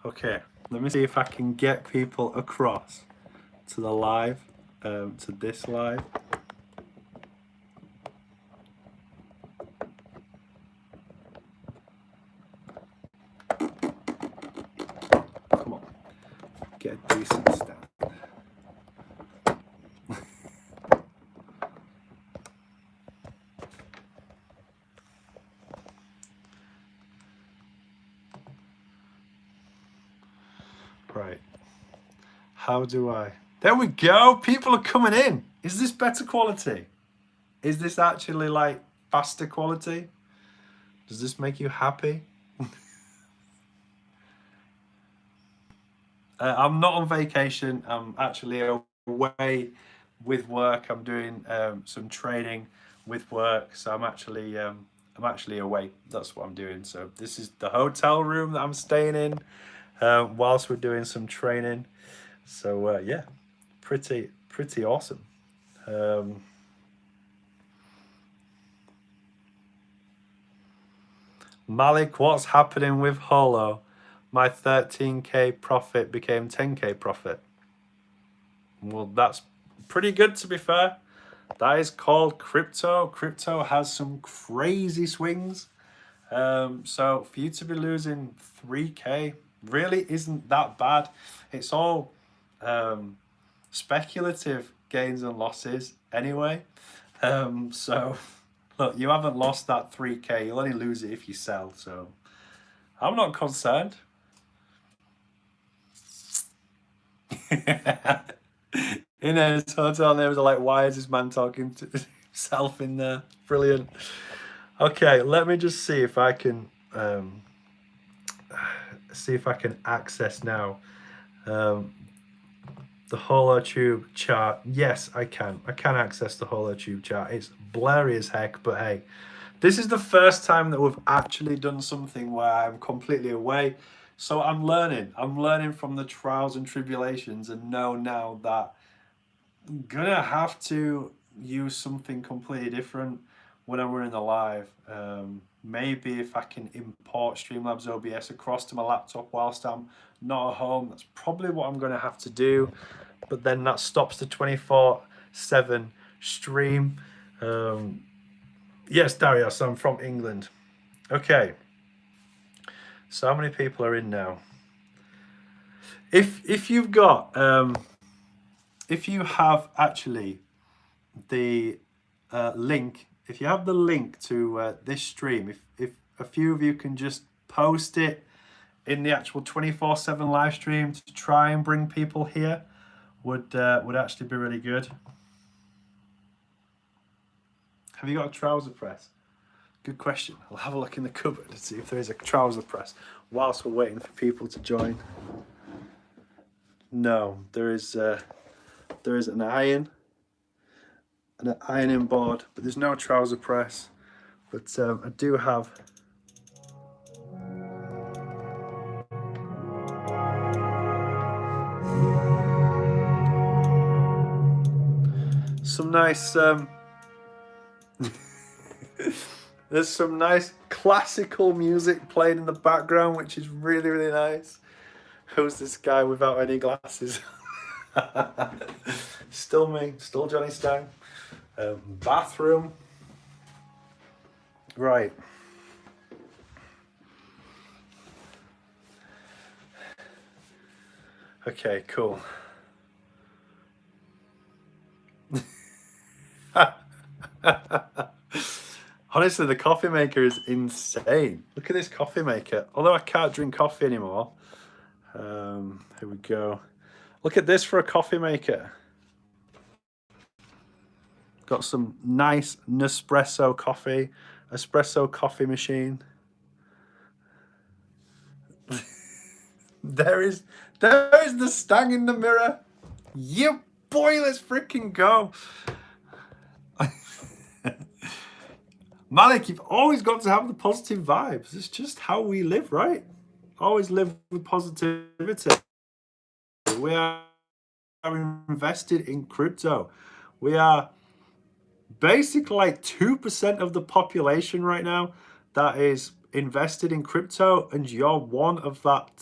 Okay, let me see if I can get people across to the live, to this live. Come on, get a decent stand. Right. How do I? There we go. People are coming in. Is this better quality? Is this actually like faster quality? Does this make you happy? I'm not on vacation. I'm actually away with work. I'm doing some training with work, so I'm actually away. That's what I'm doing. So this is the hotel room that I'm staying in whilst we're doing some training. So yeah, pretty awesome. Malik, what's happening with Holo? My 13k profit became 10k profit. Well, that's pretty good, to be fair. That is called crypto. Crypto has some crazy swings. So for you to be losing 3k really isn't that bad. It's all speculative gains and losses anyway. So look, you haven't lost that 3k. You'll only lose it if you sell. So I'm not concerned. In a hotel, there was like, why is this man talking to himself in there? Brilliant. Okay, let me just see if I can access now the HoloTube chart. Yes, I can. I can access the HoloTube chart. It's blurry as heck, but hey, this is the first time that we've actually done something where I'm completely away. So I'm learning. I'm learning from the trials and tribulations, and know now that I'm gonna have to use something completely different when I'm running the live. Maybe if I can import Streamlabs OBS across to my laptop whilst I'm not at home, that's probably what I'm gonna have to do. But then that stops the 24/7 stream. Yes, Darius, I'm from England. Okay. So how many people are in now? If you've got if you have actually the link, if you have the link to this stream, if a few of you can just post it in the actual 24/7 live stream to try and bring people here, would actually be really good. Have you got a trouser press? Good question. I'll have a look in the cupboard to see if there is a trouser press whilst we're waiting for people to join. No, there is an iron and an ironing board, but there's no trouser press. But I do have some nice there's some nice classical music playing in the background, which is really, really nice. Who's this guy without any glasses? Still me, still Jonny Stang. Bathroom. Right. Okay, cool. Honestly, the coffee maker is insane. Look at this coffee maker. Although I can't drink coffee anymore. Here we go. Look at this for a coffee maker. Got some nice Nespresso coffee, espresso coffee machine. There is the Stang in the mirror. Yeah, boy, let's freaking go. Malik, you've always got to have the positive vibes. It's just how we live, right? Always live with positivity. We are invested in crypto. We are basically like 2% of the population right now that is invested in crypto and you're one of that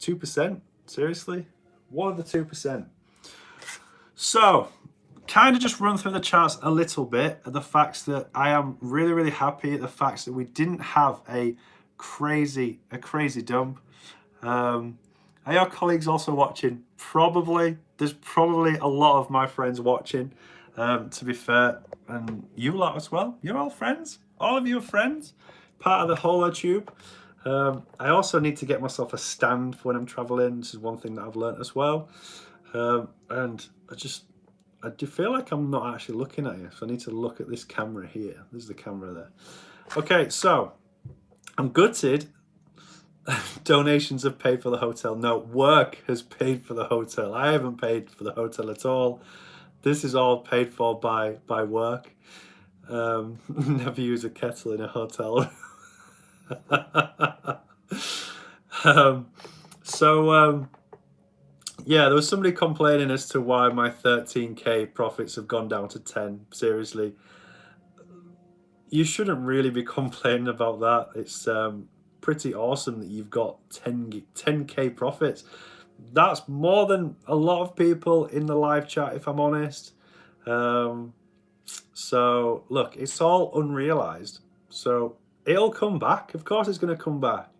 2%. Seriously? One of the 2%. So, kind of just run through the charts a little bit, the facts that I am really, really happy at the facts that we didn't have a crazy dump. Are your colleagues also watching? Probably. There's probably a lot of my friends watching, to be fair. And you lot as well. You're all friends. All of you are friends. Part of the whole tube. I also need to get myself a stand for when I'm traveling. This is one thing that I've learned as well. And I do feel like I'm not actually looking at you. So I need to look at this camera here. There's the camera there. Okay, so I'm gutted. Donations have paid for the hotel. No, work has paid for the hotel. I haven't paid for the hotel at all. This is all paid for by work. Never use a kettle in a hotel. Yeah, there was somebody complaining as to why my 13k profits have gone down to 10. Seriously, you shouldn't really be complaining about that. It's pretty awesome that you've got 10k profits. That's more than a lot of people in the live chat, if I'm honest. So look, it's all unrealized, so it'll come back. Of course it's going to come back.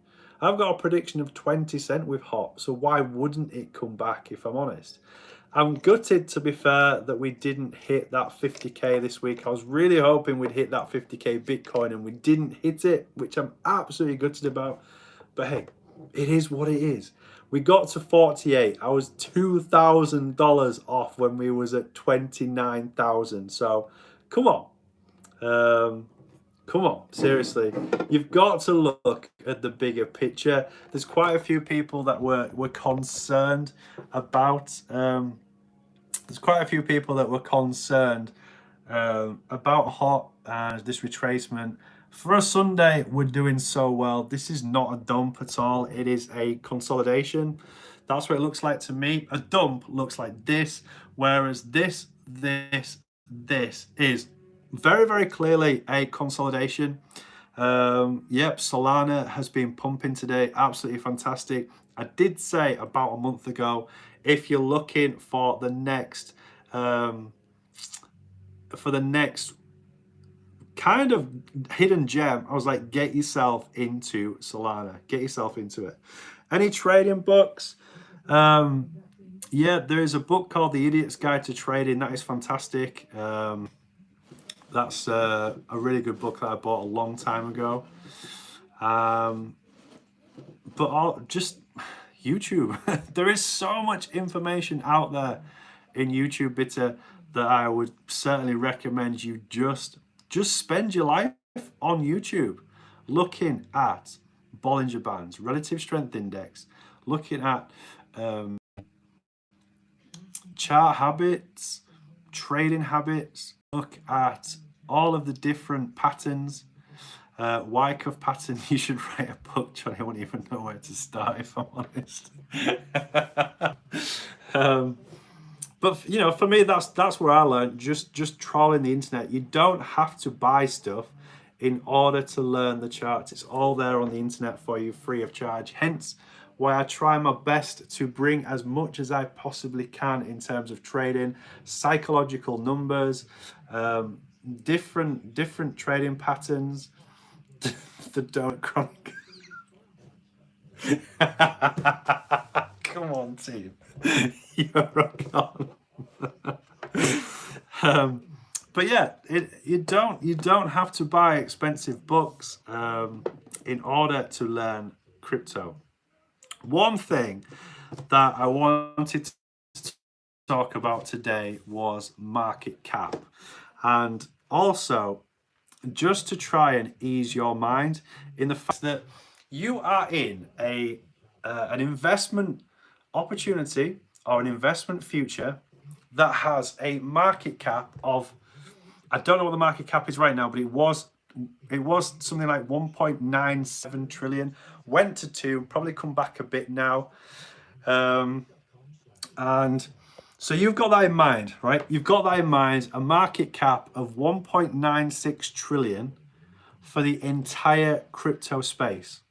I've got a prediction of 20 cent with hot, so why wouldn't it come back, if I'm honest? I'm gutted, to be fair, that we didn't hit that 50k this week. I was really hoping we'd hit that 50k Bitcoin and we didn't hit it, which I'm absolutely gutted about. But hey, it is what it is. We got to 48. I was $2,000 off when we was at 29,000. So come on. Come on, seriously. You've got to look at the bigger picture. There's quite a few people that were concerned about about hot and this retracement. For a Sunday, we're doing so well. This is not a dump at all. It is a consolidation. That's what it looks like to me. A dump looks like this, whereas this is very, very clearly a consolidation. Yep, Solana has been pumping today. Absolutely fantastic. I did say about a month ago, if you're looking for the next kind of hidden gem, I was like, get yourself into Solana. Get yourself into it. Any trading books? Yeah, there is a book called The Idiot's Guide to Trading. That is fantastic. That's a really good book that I bought a long time ago. But just YouTube. There is so much information out there in YouTube Bitter that I would certainly recommend you just spend your life on YouTube looking at Bollinger Bands, Relative Strength Index, looking at chart habits, trading habits, look at all of the different patterns. Wyckoff pattern. You should write a book, Johnny. I wouldn't even know where to start, if I'm honest. But you know, for me, that's where I learned. Just trawling the internet. You don't have to buy stuff in order to learn the charts. It's all there on the internet for you, free of charge. Hence why I try my best to bring as much as I possibly can in terms of trading, psychological numbers, different trading patterns. The donut chronic. Come on, team. You're rock on. But yeah, you don't have to buy expensive books in order to learn crypto. One thing that I wanted to talk about today was market cap, and also just to try and ease your mind in the fact that you are in an investment opportunity or an investment future that has a market cap of, I don't know what the market cap is right now, but it was something like 1.97 trillion, went to 2, probably come back a bit now. And so you've got that in mind, right? You've got that in mind, a market cap of 1.96 trillion for the entire crypto space.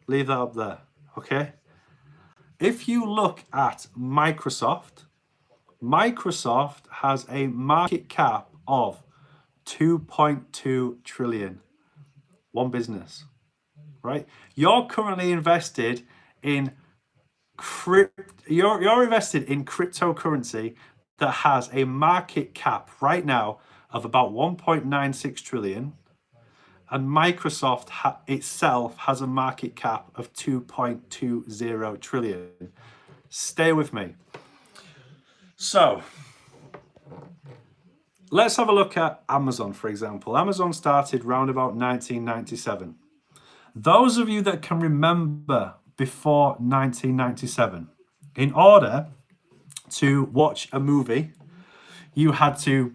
Leave that up there, okay? If you look at Microsoft, Microsoft has a market cap of 2.2 trillion. One business, right? You're currently invested in you're invested in cryptocurrency that has a market cap right now of about 1.96 trillion, and Microsoft itself has a market cap of 2.20 trillion. Stay with me. So let's have a look at Amazon, for example. Amazon started round about 1997. Those of you that can remember before 1997, in order to watch a movie, you had to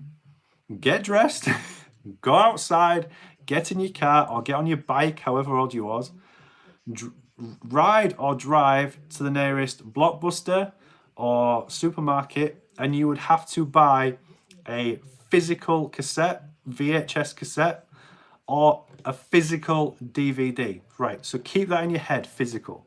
get dressed, go outside, get in your car or get on your bike, however old you was, ride or drive to the nearest Blockbuster or supermarket, and you would have to buy a physical cassette, VHS cassette, or a physical DVD. Right, so keep that in your head, physical.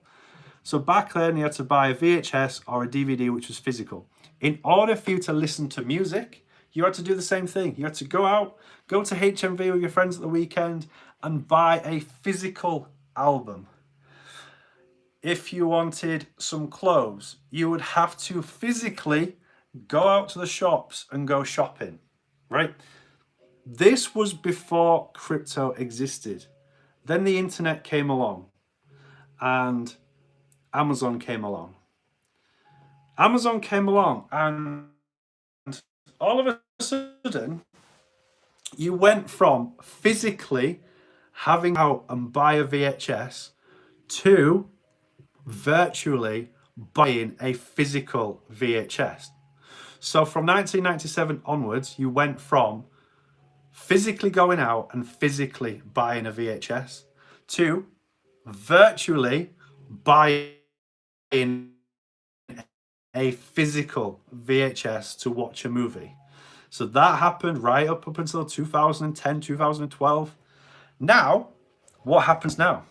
So back then you had to buy a VHS or a DVD which was physical. In order for you to listen to music, you had to do the same thing. You had to go out, go to HMV with your friends at the weekend and buy a physical album. If you wanted some clothes, you would have to physically go out to the shops and go shopping, right? This was before crypto existed. Then the internet came along and Amazon came along. Amazon came along and all of a sudden you went from physically having out and buy a VHS to virtually buying a physical VHS. So from 1997 onwards, you went from physically going out and physically buying a VHS to virtually buying a physical VHS to watch a movie. So that happened right up until 2010, 2012. Now, what happens now?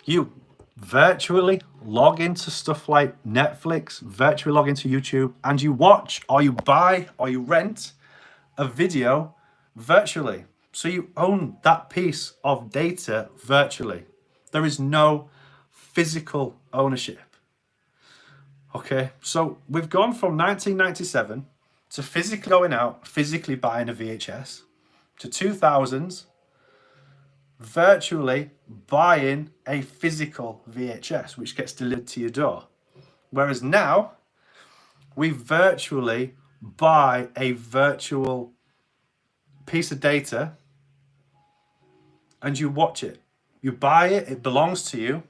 You virtually log into stuff like Netflix, virtually log into YouTube, and you watch or you buy or you rent a video virtually. So you own that piece of data virtually. There is no physical ownership. Okay, so we've gone from 1997 to physically going out, physically buying a VHS, to 2000s, virtually buying a physical VHS, which gets delivered to your door. Whereas now, we virtually buy a virtual piece of data and you watch it. You buy it, it belongs to you,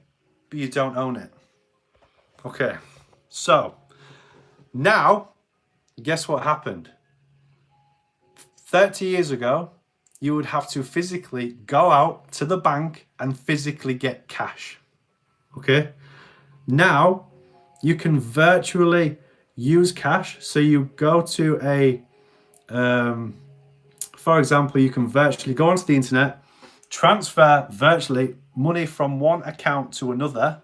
but you don't own it. Okay, so now, guess what happened? 30 years ago, you would have to physically go out to the bank and physically get cash. Okay? Now, you can virtually use cash. So you go to a, for example, you can virtually go onto the internet, transfer virtually money from one account to another.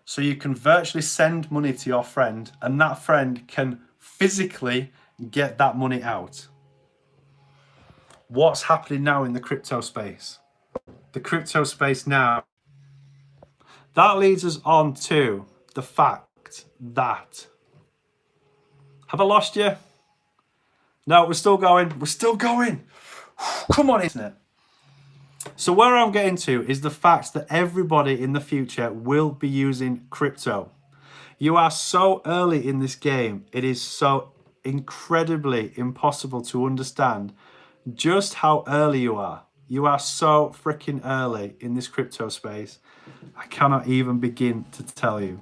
So you can virtually send money to your friend and that friend can physically get that money out. What's happening now in the crypto space? The crypto space now. That leads us on to the fact that... Have I lost you? No, we're still going. We're still going. Come on, isn't it? So where I'm getting to is the fact that everybody in the future will be using crypto. You are so early in this game. It is so incredibly impossible to understand just how early you are. You are so freaking early in this crypto space. I cannot even begin to tell you.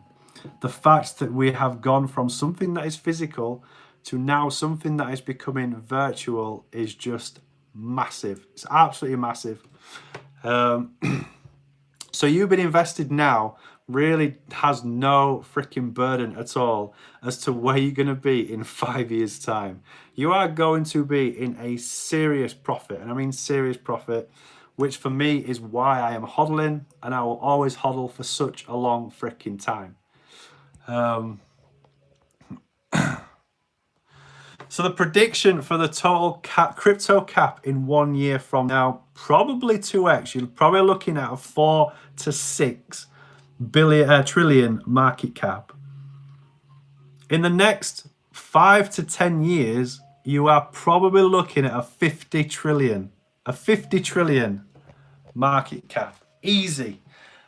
The fact that we have gone from something that is physical to now something that is becoming virtual is just massive. It's absolutely massive. So you've been invested now really has no freaking burden at all as to where you're going to be in 5 years' time. You are going to be in a serious profit, and I mean serious profit, which for me is why I am hodling, and I will always hodl for such a long freaking time. So the prediction for the total crypto cap in 1 year from now, probably 2x. You're probably looking at a 4 to 6 trillion market cap. In the next 5 to 10 years, you are probably looking at a 50 trillion market cap. Easy.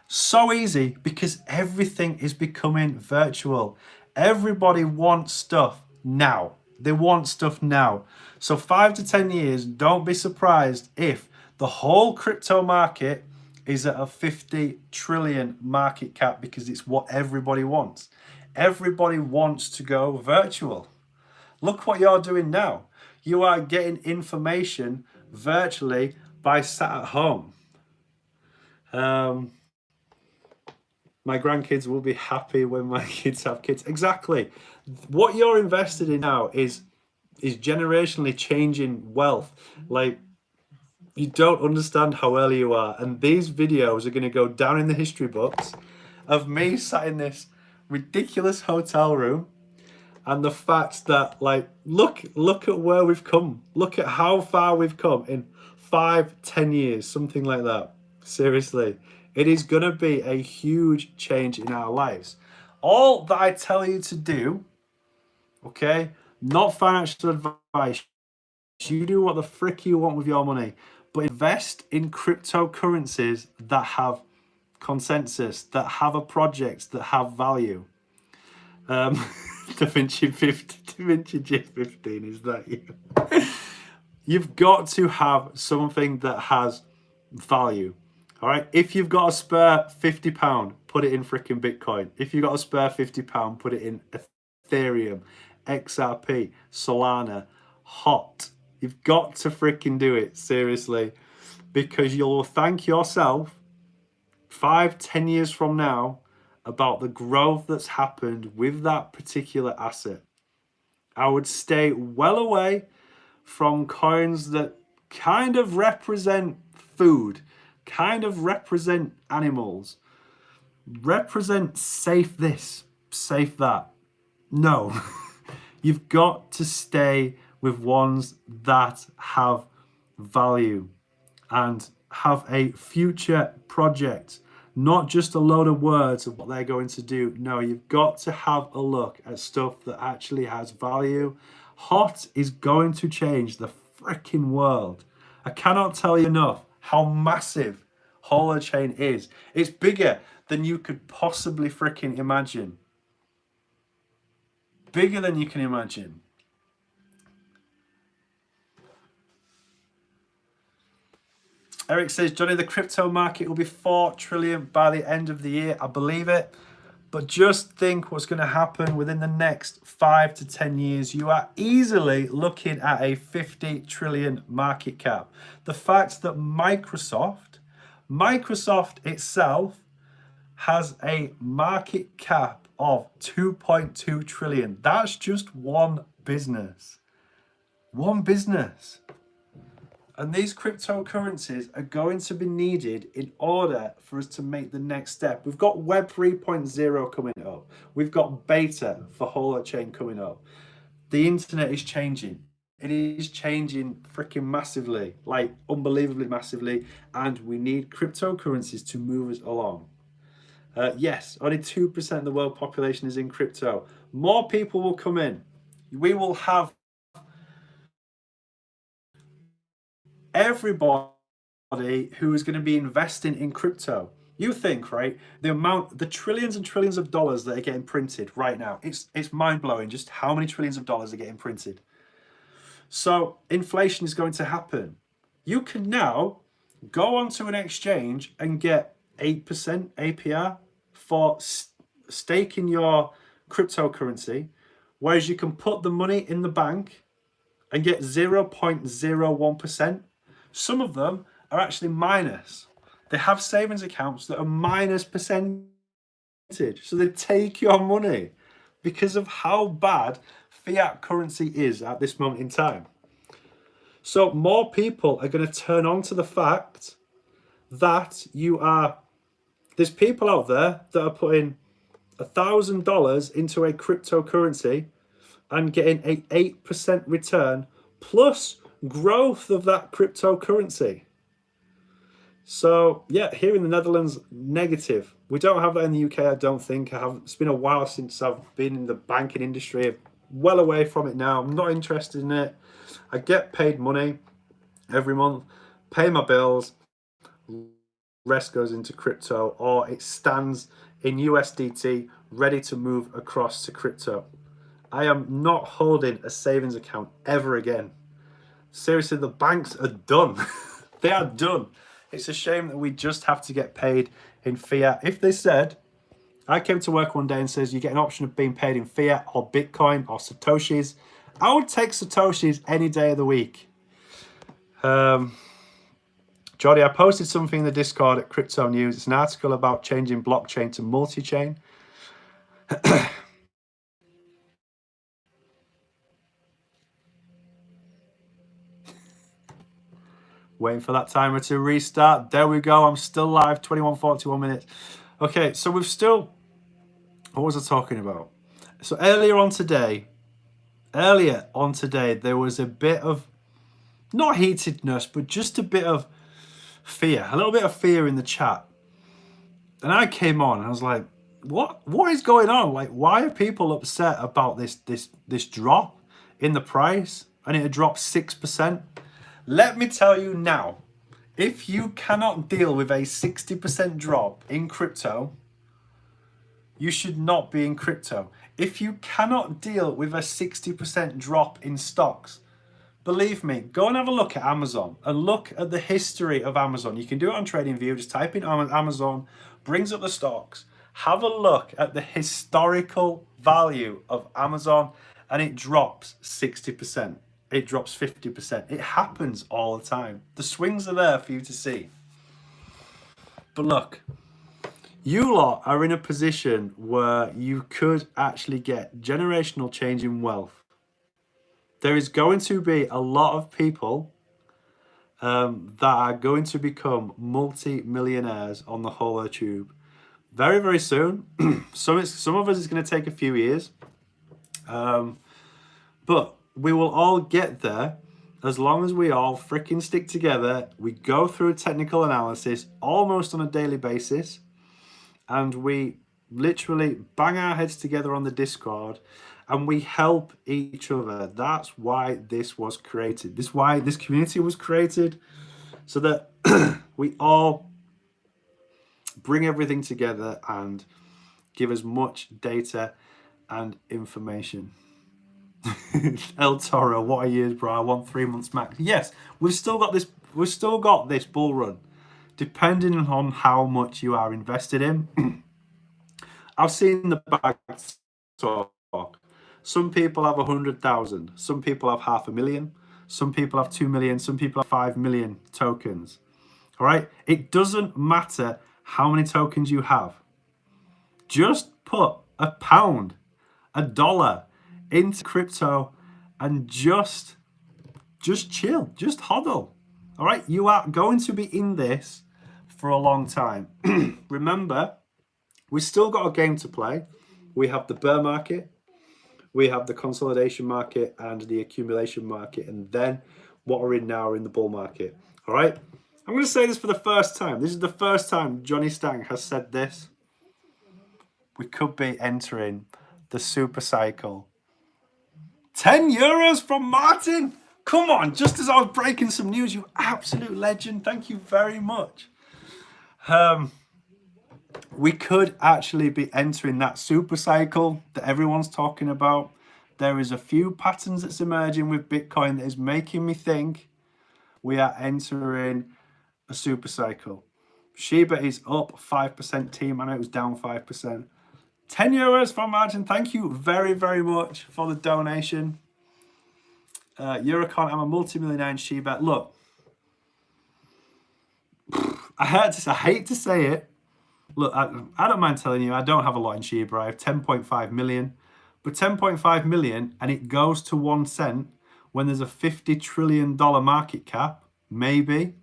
So easy because everything is becoming virtual. Everybody wants stuff now. They want stuff now. So 5 to 10 years, don't be surprised if the whole crypto market is at a 50 trillion market cap because it's what everybody wants. Everybody wants to go virtual. Look what you're doing now. You are getting information virtually by sat at home. My grandkids will be happy when my kids have kids. Exactly. What you're invested in now is generationally changing wealth. Like, you don't understand how early you are. And these videos are going to go down in the history books of me sat in this ridiculous hotel room, and the fact that, like, look at where we've come. Look at how far we've come in 5-10 years, something like that. Seriously, it is going to be a huge change in our lives. All that I tell you to do, okay, not financial advice. You do what the frick you want with your money, but invest in cryptocurrencies that have consensus, that have a project, that have value. Da Vinci J15, is that you? You've got to have something that has value. All right. If you've got a spare £50, put it in freaking Bitcoin. If you've got a spare £50, put it in Ethereum, XRP, Solana, HOT. You've got to freaking do it, seriously, because you'll thank yourself 5-10 years from now about the growth that's happened with that particular asset. I would stay well away from coins that kind of represent food, kind of represent animals, represent safe this, safe that. No, you've got to stay with ones that have value and have a future project, not just a load of words of what they're going to do. No, you've got to have a look at stuff that actually has value. HOT is going to change the freaking world. I cannot tell you enough how massive Holochain is. It's bigger than you could possibly freaking imagine. Bigger than you can imagine. Eric says, Jonny, the crypto market will be 4 trillion by the end of the year. I believe it. But just think what's going to happen within the next 5 to 10 years. You are easily looking at a 50 trillion market cap. The fact that Microsoft itself has a market cap of 2.2 trillion. That's just one business. One business. And these cryptocurrencies are going to be needed in order for us to make the next step. We've got Web 3.0 coming up. We've got beta for Holochain coming up. The internet is changing. It is changing freaking massively, like unbelievably massively. And we need cryptocurrencies to move us along. Yes, only 2% of the world population is in crypto. More people will come in. We will have everybody who is going to be investing in crypto. You think, right? The trillions and trillions of dollars that are getting printed right now. It's mind-blowing just how many trillions of dollars are getting printed. So inflation is going to happen. You can now go onto an exchange and get 8% APR for staking your cryptocurrency, whereas you can put the money in the bank and get 0.01%. Some of them are actually minus. They have savings accounts that are minus percentage. So they take your money because of how bad fiat currency is at this moment in time. So more people are going to turn on to the fact that there's people out there that are putting $1,000 into a cryptocurrency and getting a 8% return plus growth of that cryptocurrency. So yeah, here in the Netherlands, negative. We don't have that in the UK, I don't think. It's been a while since I've been in the banking industry. Well away from it now. I'm not interested in it. I get paid money every month, pay my bills, rest goes into crypto, or it stands in USDT ready to move across to crypto. I am not holding a savings account ever again. Seriously, the banks are done. They are done. It's a shame that we just have to get paid in fiat. If they said, I came to work one day and says you get an option of being paid in fiat or Bitcoin or Satoshis, I would take Satoshis any day of the week. Jonny, I posted something in the Discord at Crypto News. It's an article about changing blockchain to multi-chain. Waiting for that timer to restart. There we go. I'm still live, 21:41 minutes. Okay, so what was I talking about? So earlier on today, there was a bit of, not heatedness, but just a bit of fear, a little bit of fear in the chat. And I came on and I was like, what is going on? Like, why are people upset about this drop in the price? And it had dropped 6%. Let me tell you now, if you cannot deal with a 60% drop in crypto, you should not be in crypto. If you cannot deal with a 60% drop in stocks, believe me, go and have a look at Amazon and look at the history of Amazon. You can do it on TradingView. Just type in Amazon, brings up the stocks. Have a look at the historical value of Amazon and it drops 60%. It drops 50%. It happens all the time. The swings are there for you to see. But look, you lot are in a position where you could actually get generational change in wealth. There is going to be a lot of people that are going to become multi-millionaires on the whole tube very, very soon. Some of us, it's going to take a few years. But we will all get there as long as we all freaking stick together. We go through a technical analysis almost on a daily basis. And we literally bang our heads together on the Discord and we help each other. That's why this was created. This is why this community was created, so that we all bring everything together and give as much data and information. El Toro, what a year, bro. I want 3 months max. Yes, we've still got this bull run, depending on how much you are invested in. I've seen the bag talk. Some people have 100,000. Some people have 500,000. Some people have 2 million. Some people have 5 million tokens. All right. It doesn't matter how many tokens you have. Just put £1, $1 into crypto and just chill, just hodl. All right. You are going to be in this for a long time. Remember, we still got a game to play. We have the bear market, we have the consolidation market and the accumulation market, and then what we're in now are in the bull market. All right. I'm going to say this for the first time. This is the first time Jonny Stang has said this. We could be entering the super cycle. 10 euros from Martin. Come on, just as I was breaking some news, you absolute legend. Thank you very much. We could actually be entering that super cycle that everyone's talking about. There is a few patterns that's emerging with Bitcoin that is making me think we are entering a super cycle. Shiba is up 5%, team. I know it was down 5%. 10 euros from Martin. Thank you very, very much for the donation. Eurocon, I'm a multimillionaire in Shiba. Look, I hate to say it. Look, I don't mind telling you, I don't have a lot in Shiba. I have 10.5 million. But 10.5 million and it goes to 1 cent when there's a $50 trillion market cap, maybe.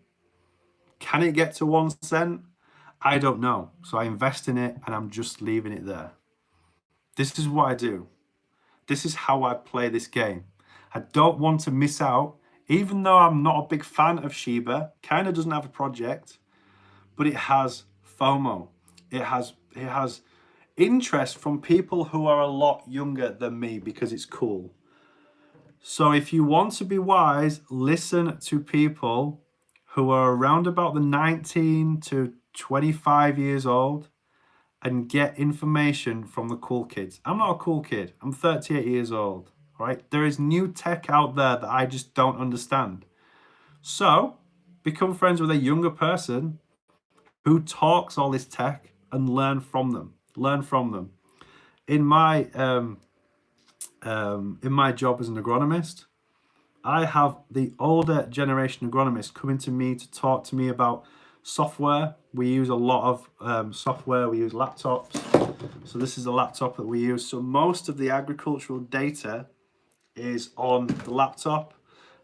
Can it get to 1 cent? I don't know. So I invest in it and I'm just leaving it there. This is what I do. This is how I play this game. I don't want to miss out, even though I'm not a big fan of Shiba, kind of doesn't have a project, but it has FOMO. It has interest from people who are a lot younger than me because it's cool. So if you want to be wise, listen to people who are around about the 19 to 25 years old and get information from the cool kids. I'm not a cool kid. I'm 38 years old, right? There is new tech out there that I just don't understand. So become friends with a younger person who talks all this tech and learn from them. Learn from them. In my job as an agronomist, I have the older generation agronomists coming to me to talk to me about software. We use a lot of software. We use laptops. So this is a laptop that we use. So most of the agricultural data is on the laptop,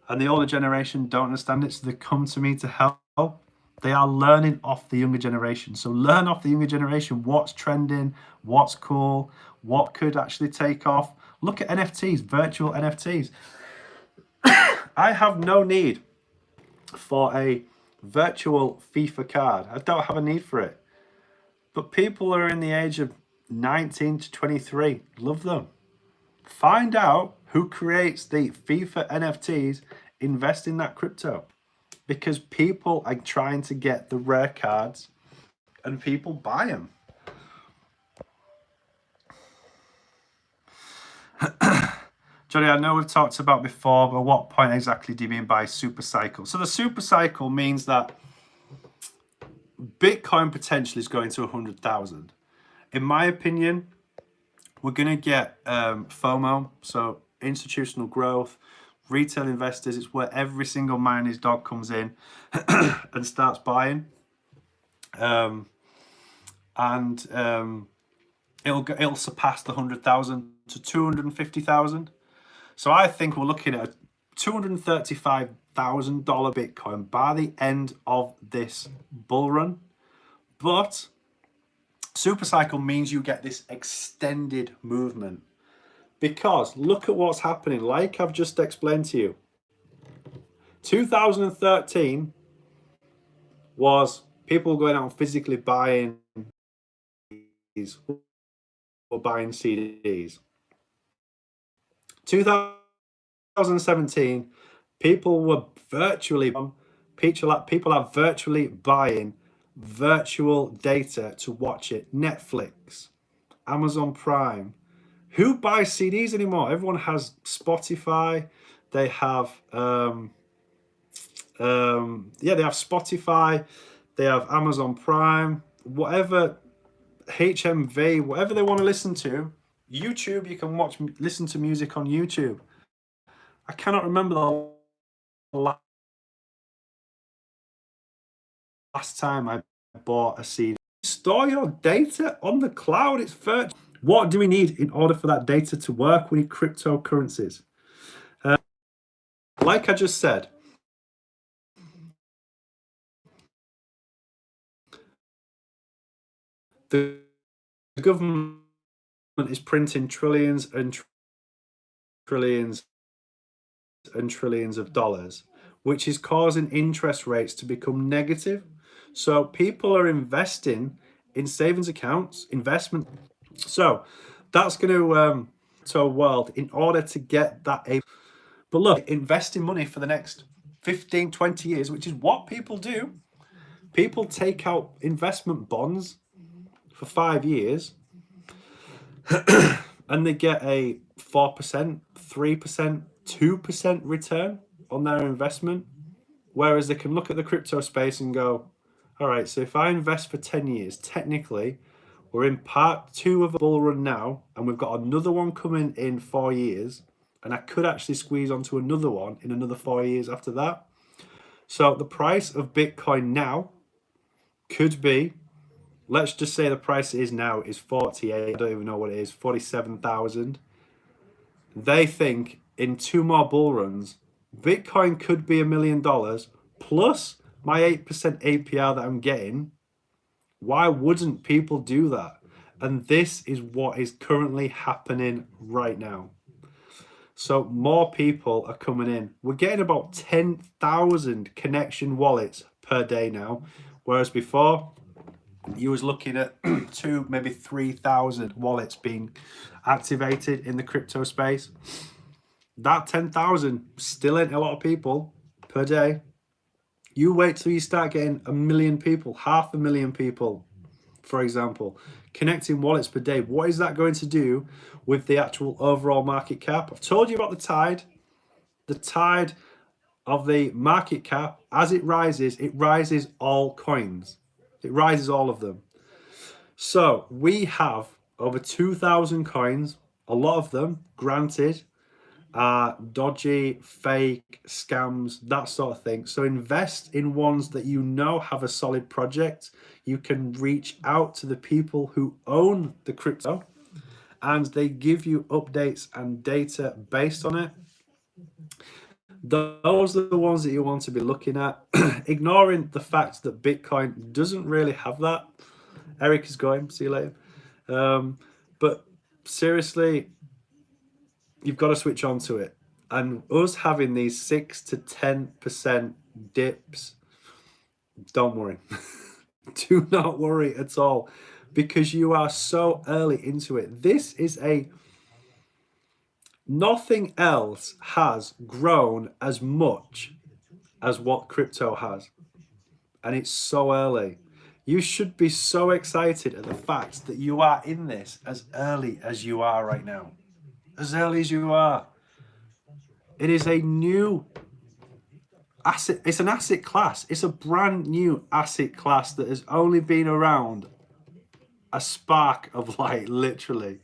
and the older generation don't understand it, so they come to me to help. They are learning off the younger generation. So learn off the younger generation what's trending, what's cool, what could actually take off. Look at NFTs, virtual NFTs. I have no need for a virtual FIFA card. I don't have a need for it. But people are in the age of 19 to 23. Love them. Find out who creates the FIFA NFTs, invest in that crypto. Because people are trying to get the rare cards and people buy them. Jonny, I know we've talked about before, but what point exactly do you mean by super cycle? So the super cycle means that Bitcoin potentially is going to 100,000. In my opinion, we're going to get FOMO, so institutional growth, retail investors. It's where every single man and his dog comes in and starts buying. It'll surpass the 100,000 to 250,000. So I think we're looking at a $235,000 Bitcoin by the end of this bull run. But super cycle means you get this extended movement. Because look at what's happening, like I've just explained to you. 2013 was people going out and physically buying these or buying CDs. 2017, people are virtually buying virtual data to watch it. Netflix, Amazon Prime. Who buys CDs anymore? Everyone has Spotify. They have they have Spotify. They have Amazon Prime. Whatever HMV, whatever they want to listen to. YouTube, you can listen to music on YouTube. I cannot remember the last time I bought a CD. Store your data on the cloud. It's virtual. What do we need in order for that data to work? We need cryptocurrencies. Like I just said, the government is printing trillions and trillions and trillions of dollars, which is causing interest rates to become negative. So people are investing in savings accounts, investment. So that's going to a world in order to get that. But look, investing money for the next 15, 20 years, which is what people do. People take out investment bonds for 5 years and they get a 4%, 3%, 2% return on their investment. Whereas they can look at the crypto space and go, all right, so if I invest for 10 years, technically we're in part 2 of a bull run now, and we've got another one coming in 4 years, and I could actually squeeze onto another one in another 4 years after that. So the price of Bitcoin now could be, let's just say the price it is now is 48, I don't even know what it is, 47,000. They think in 2 more bull runs, Bitcoin could be $1 million plus my 8% APR that I'm getting. Why wouldn't people do that? And this is what is currently happening right now. So more people are coming in. We're getting about 10,000 connection wallets per day now, whereas before you was looking at 2, maybe 3,000 wallets being activated in the crypto space. That 10,000 still ain't a lot of people per day. You wait till you start getting 1 million people, 500,000 people, for example, connecting wallets per day. What is that going to do with the actual overall market cap? I've told you about the tide. The tide of the market cap, as it rises all coins. It rises all of them. So we have over 2,000 coins. A lot of them, granted, are dodgy, fake, scams, that sort of thing. So invest in ones that you know have a solid project. You can reach out to the people who own the crypto and they give you updates and data based on it. Those are the ones that you want to be looking at, ignoring the fact that Bitcoin doesn't really have that. Eric is going, see you later. But seriously, you've got to switch on to it. And us having these 6 to 10% dips, don't worry. Do not worry at all, because you are so early into it. This is nothing else has grown as much as what crypto has. And it's so early. You should be so excited at the fact that you are in this as early as you are right now. As early as you are. It is a new asset. It's an asset class. It's a brand new asset class that has only been around a spark of light, literally.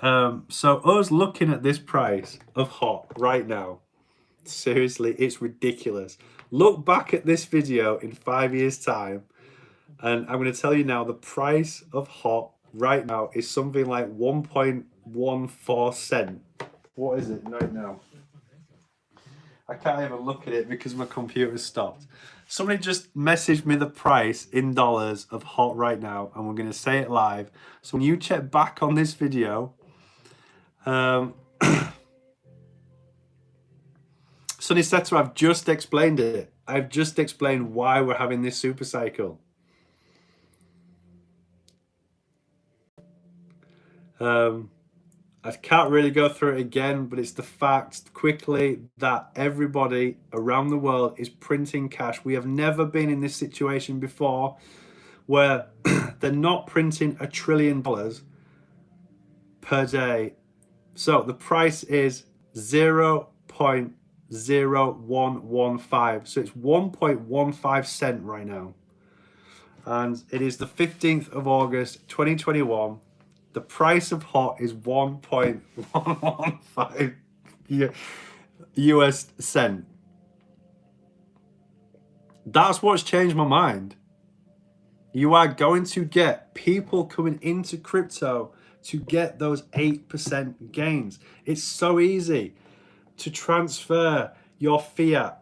So us looking at this price of hot right now, seriously, it's ridiculous. Look back at this video in 5 years' time, and I'm going to tell you now, the price of hot right now is something like 1.14 cent. What is it right now? I can't even look at it because my computer stopped. Somebody just messaged me the price in dollars of hot right now, and we're going to say it live. So when you check back on this video, Sonny Setter, I've just explained it. I've just explained why we're having this super cycle. I can't really go through it again, but it's the fact quickly that everybody around the world is printing cash. We have never been in this situation before where they're not printing $1 trillion per day. So the price is 0.0115. So it's 1.15 cent right now. And it is the 15th of August, 2021. The price of hot is 1.115 US cent. That's what's changed my mind. You are going to get people coming into crypto to get those 8% gains. It's so easy to transfer your fiat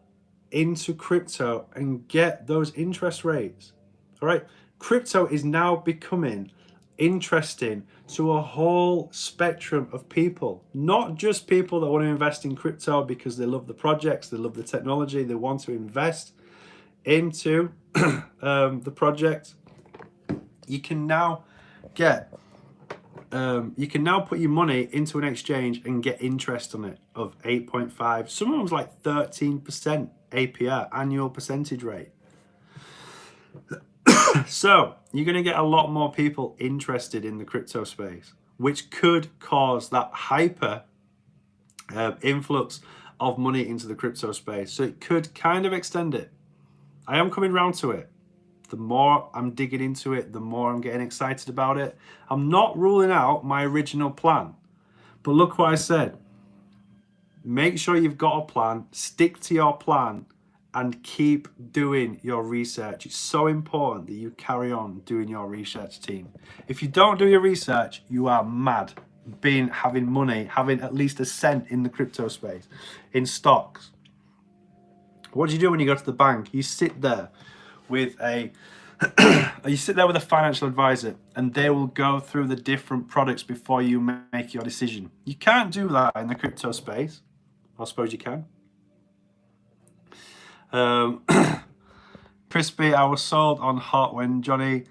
into crypto and get those interest rates. All right. Crypto is now becoming interesting to a whole spectrum of people, not just people that want to invest in crypto because they love the projects, they love the technology, they want to invest into the project. You can now get you can now put your money into an exchange and get interest on it of 8.5. Some of them's like 13% APR, annual percentage rate. So you're going to get a lot more people interested in the crypto space, which could cause that hyper influx of money into the crypto space. So it could kind of extend it. I am coming round to it. The more I'm digging into it, the more I'm getting excited about it. I'm not ruling out my original plan. But look what I said. Make sure you've got a plan, stick to your plan, and keep doing your research. It's so important that you carry on doing your research, team. If you don't do your research, you are mad. Having money, having at least a cent in the crypto space, in stocks. What do you do when you go to the bank? You sit there with a financial advisor, and they will go through the different products before you make your decision. You can't do that in the crypto space. I suppose you can. Crispy, I was sold on hot when Jonny.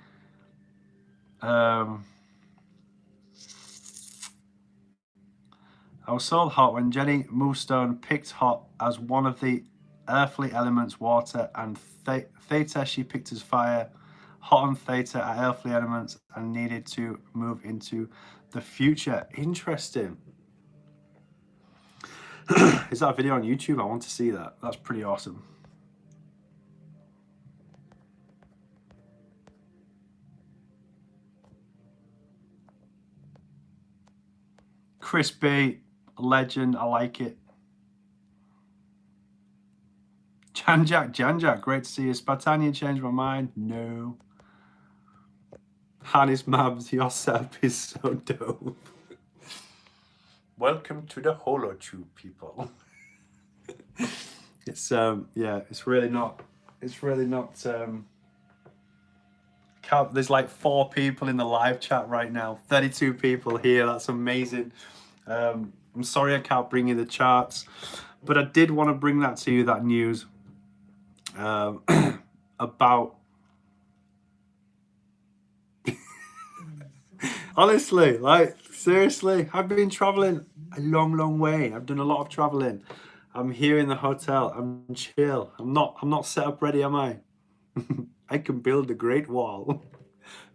I was sold hot when Jenny Moonstone picked hot as one of the earthly elements, water, and theta she picked as fire. Hot and theta are earthly elements and needed to move into the future. Interesting. Is that a video on YouTube? I want to see that. That's pretty awesome. Crispy, legend, I like it. Janjak, great to see you. Spartanian changed my mind. No. Hannes Mabs, your setup is so dope. Welcome to the HoloTube, people. It's yeah, it's really not. There's like 4 people in the live chat right now. 32 people here. That's amazing. I'm sorry I can't bring you the charts, but I did want to bring that to you. That news about. Honestly, like, seriously, I've been traveling a long way. I've done a lot of traveling. I'm here in the hotel. I'm chill. I'm not set up ready, am I? I can build a great wall.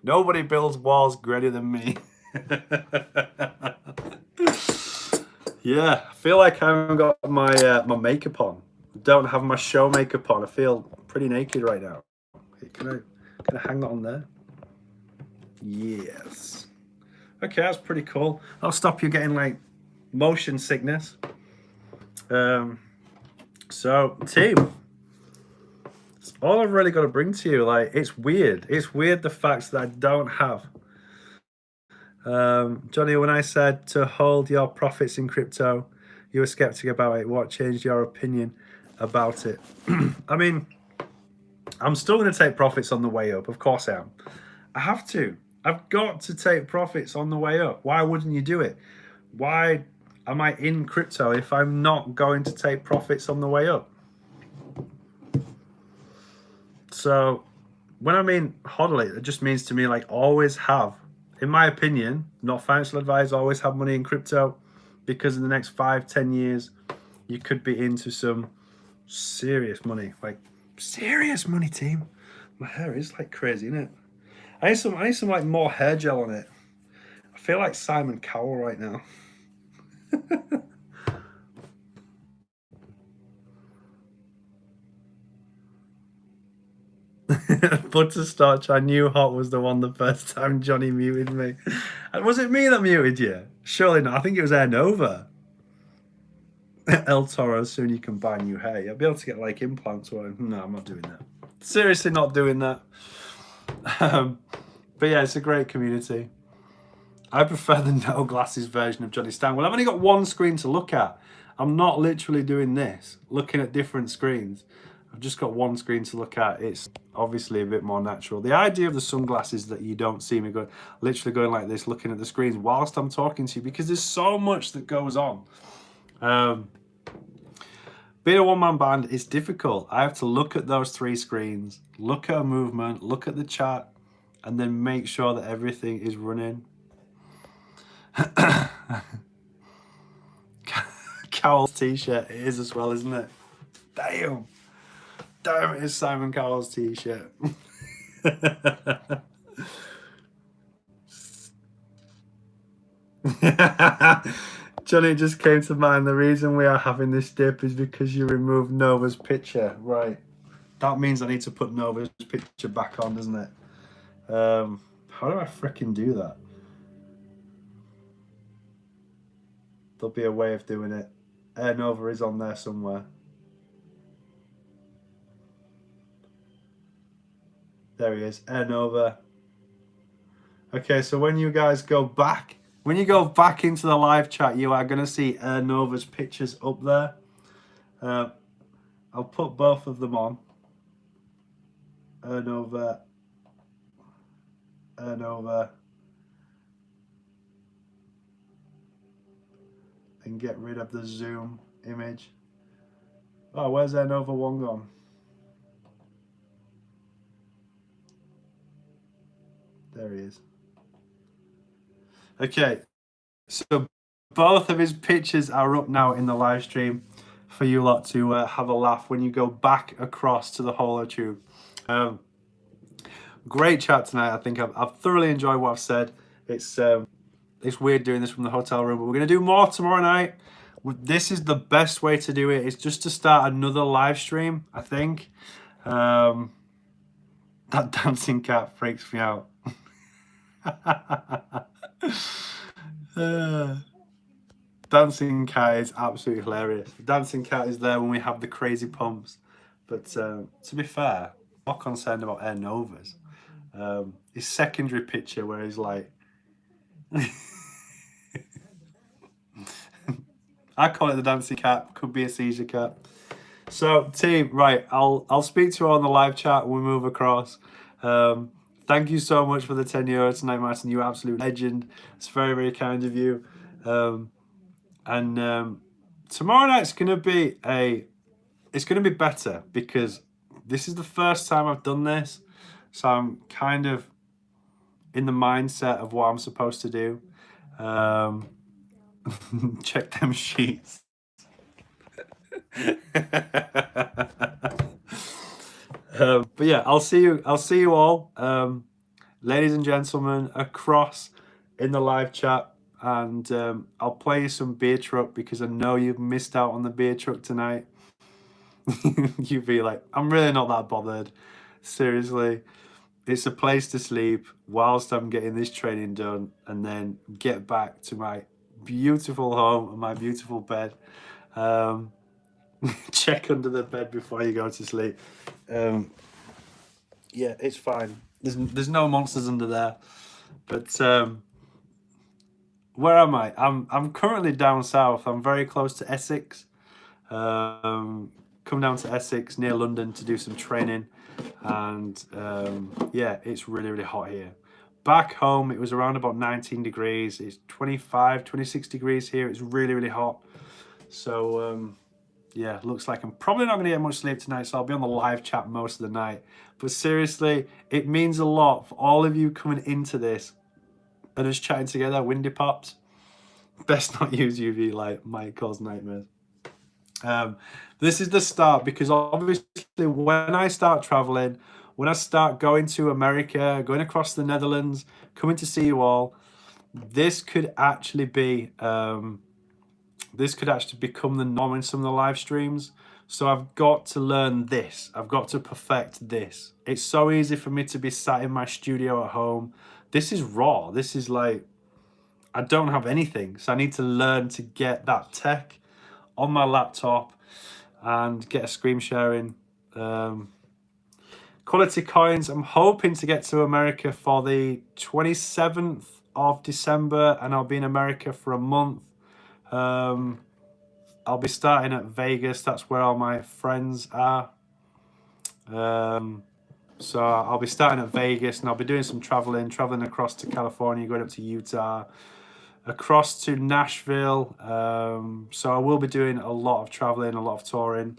Nobody builds walls greater than me. Yeah, I feel like I haven't got my my makeup on. Don't have my show makeup on. I feel pretty naked right now. Can I hang that on there? Yes. Okay, that's pretty cool. That'll stop you getting like motion sickness. So team, it's all I've really got to bring to you. Like, it's weird. It's weird, the facts that I don't have. Jonny, when I said to hold your profits in crypto, you were skeptic about it. What changed your opinion about it? I mean, I'm still going to take profits on the way up. Of course I am. I have to. I've got to take profits on the way up. Why wouldn't you do it? Why am I in crypto if I'm not going to take profits on the way up? So when I mean hodl it just means to me, like, always have, in my opinion, not financial advice, always have money in crypto, because in the next 5-10 years, you could be into some serious money. Like, serious money, team. My hair is like crazy, isn't it? I need some like more hair gel on it. I feel like Simon Cowell right now. Butterscotch, I knew hot was the one the first time Jonny muted me. And was it me that muted you? Surely not. I think it was Air Nova. El Toro, soon you can buy new hair. You'll be able to get like implants. Or no, I'm not doing that. Seriously, not doing that. But yeah, it's a great community. I prefer the no glasses version of Jonny Stang. Well, I've only got one screen to look at. I'm not literally doing this, looking at different screens. I've just got one screen to look at. It's obviously a bit more natural. The idea of the sunglasses that you don't see me literally going like this, looking at the screens whilst I'm talking to you, because there's so much that goes on. Being a one-man band is difficult. I have to look at those 3 screens, look at a movement, look at the chat, and then make sure that everything is running. Cowell's t-shirt, it is as well, isn't it? Damn, it is Simon Cowell's t-shirt. Jonny, just came to mind, the reason we are having this dip is because you removed Nova's picture. Right, that means I need to put Nova's picture back on, doesn't it? How do I freaking do that? There'll be a way of doing it. Air Nova is on there somewhere. There he is, Air Nova. Okay, so when you guys go back, when you go back into the live chat, you are going to see Air Nova's pictures up there. I'll put both of them on. Air Nova. Air Nova. And get rid of the zoom image. Oh, where's Air Nova 1 gone? There he is. Okay, so both of his pictures are up now in the live stream for you lot to have a laugh when you go back across to the holotube. Great chat tonight. I think I've thoroughly enjoyed what I've said. It's weird doing this from the hotel room, but we're going to do more tomorrow night. This is the best way to do it. It's just to start another live stream, I think. That dancing cat freaks me out. Dancing cat is absolutely hilarious. Dancing cat is there when we have the crazy pumps. But to be fair, I'm not concerned about Air Novas. His secondary picture where he's like... I call it the dancing cat. Could be a seizure cat. So, team, right, I'll speak to you on the live chat when we move across. Thank you so much for the €10 tonight, Martin. You're an absolute legend. It's very, very kind of you. And tomorrow night's gonna be it's gonna be better because this is the first time I've done this, so I'm kind of in the mindset of what I'm supposed to do. Check them sheets. But yeah, I'll see you all, ladies and gentlemen, across in the live chat, and I'll play you some Beer Truck because I know you've missed out on the Beer Truck tonight. You'd be like, I'm really not that bothered. Seriously, it's a place to sleep whilst I'm getting this training done and then get back to my beautiful home and my beautiful bed. Check under the bed before you go to sleep. Yeah, it's fine. There's no monsters under there. But where am I? I'm currently down south. I'm very close to Essex. Come down to Essex near London to do some training, and yeah, it's really, really hot here. Back home, it was around about 19 degrees. It's 25, 26 degrees here. It's really, really hot. So yeah, looks like I'm probably not going to get much sleep tonight, so I'll be on the live chat most of the night. But seriously, it means a lot for all of you coming into this and just chatting together. Windy pops. Best not use UV light, might cause nightmares. This is the start, because obviously when I start traveling, when I start going to America, going across the Netherlands, coming to see you all, this could actually be... this could actually become the norm in some of the live streams. So I've got to learn this. I've got to perfect this. It's so easy for me to be sat in my studio at home. This is raw. This is like, I don't have anything. So I need to learn to get that tech on my laptop and get a screen sharing. Quality Coins, I'm hoping to get to America for the 27th of December, and I'll be in America for a month. I'll be starting at Vegas. That's where all my friends are. So I'll be starting at Vegas, and I'll be doing some traveling across to California, going up to Utah, across to Nashville. So I will be doing a lot of traveling, a lot of touring.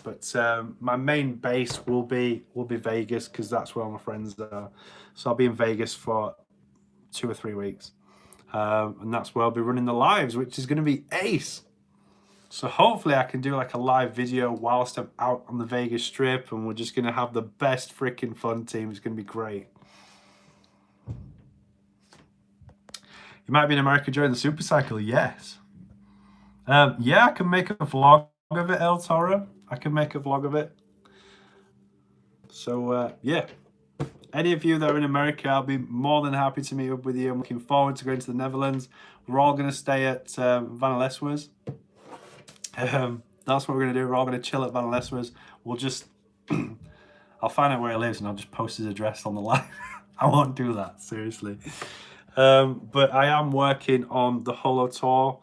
But my main base will be Vegas, because that's where all my friends are. So I'll be in Vegas for 2 or 3 weeks. And that's where I'll be running the lives, which is going to be ace. So hopefully I can do like a live video whilst I'm out on the Vegas Strip, and we're just going to have the best freaking fun, team. It's going to be great. You might be in America during the Super Cycle, yes. Yeah, I can make a vlog of it, El Toro. I can make a vlog of it. So yeah. Any of you that are in America, I'll be more than happy to meet up with you. I'm looking forward to going to the Netherlands. We're all going to stay at Van Leswers. That's what we're going to do. We're all going to chill at Van Leswers. We'll just I'll find out where he lives and I'll just post his address on the live. I won't do that, seriously. But I am working on the Holo tour.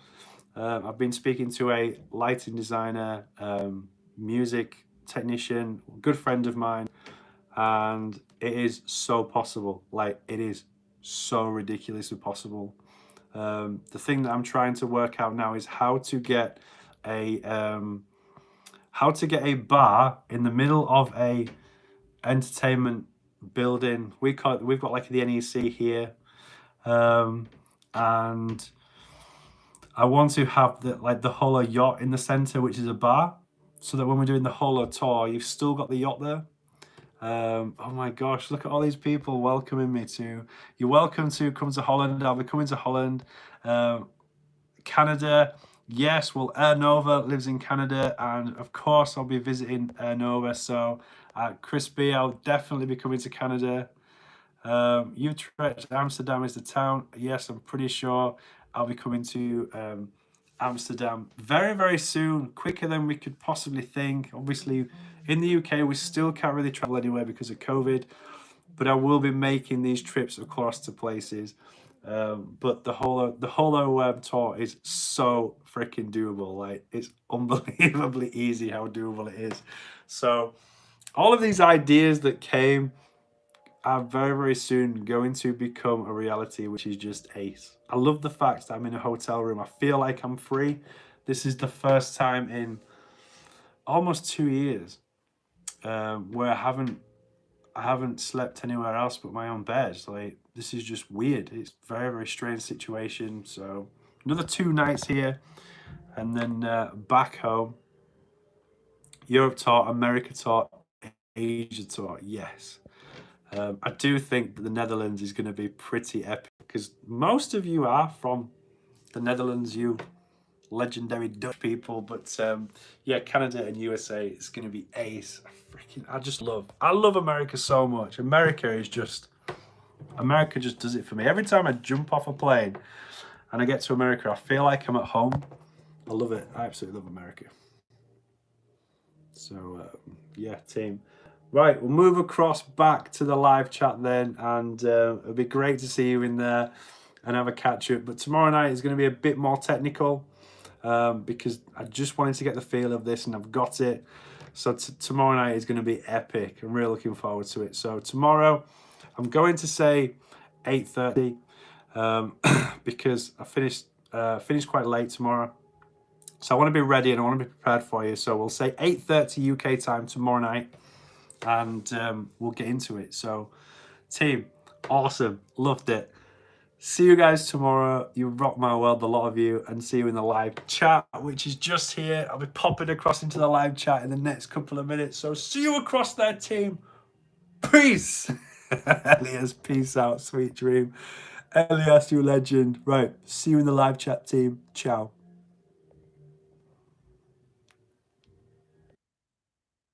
I've been speaking to a lighting designer, music technician, good friend of mine, and it is so possible. Like, it is so ridiculously possible. The thing that I'm trying to work out now is how to get a bar in the middle of a entertainment building. We've got like the NEC here, and I want to have the Holo yacht in the center, which is a bar, so that when we're doing the Holo tour, you've still got the yacht there. Oh my gosh, look at all these people welcoming me to. You're welcome to come to Holland. I'll be coming to Holland. Canada, yes, well, Air Nova lives in Canada, and of course I'll be visiting Air Nova. So Chris B, I'll definitely be coming to Canada. Utrecht, Amsterdam is the town. Yes, I'm pretty sure I'll be coming to Amsterdam very, very soon, quicker than we could possibly think. Obviously, in the UK, we still can't really travel anywhere because of COVID, but I will be making these trips across to places. But the Holo tour is so freaking doable. Like, it's unbelievably easy how doable it is. So all of these ideas that came are very, very soon going to become a reality, which is just ace. I love the fact that I'm in a hotel room. I feel like I'm free. This is the first time in almost 2 years where I haven't slept anywhere else but my own bed. Like, this is just weird. It's a very, very strange situation. So another 2 nights here, and then back home. Europe tour, America tour, Asia tour. Yes. I do think that the Netherlands is going to be pretty epic, because most of you are from the Netherlands, you legendary Dutch people. But yeah, Canada and USA is going to be ace. I love America so much. America just does it for me. Every time I jump off a plane and I get to America, I feel like I'm at home. I love it. I absolutely love America. So yeah, team. Right, we'll move across back to the live chat then, and it'll be great to see you in there and have a catch up. But tomorrow night is going to be a bit more technical, because I just wanted to get the feel of this, and I've got it. So tomorrow night is going to be epic. I'm really looking forward to it. So tomorrow, I'm going to say 8:30, because I finished quite late tomorrow. So I want to be ready and I want to be prepared for you. So we'll say 8:30 UK time tomorrow night, and we'll get into it. So team, awesome, loved it. See you guys tomorrow. You rock my world, a lot of you, and see you in the live chat, which is just here. I'll be popping across into the live chat in the next couple of minutes. So see you across there, team. Peace. Elias, peace out, sweet dream. Elias, you legend. Right, see you in the live chat, team. Ciao.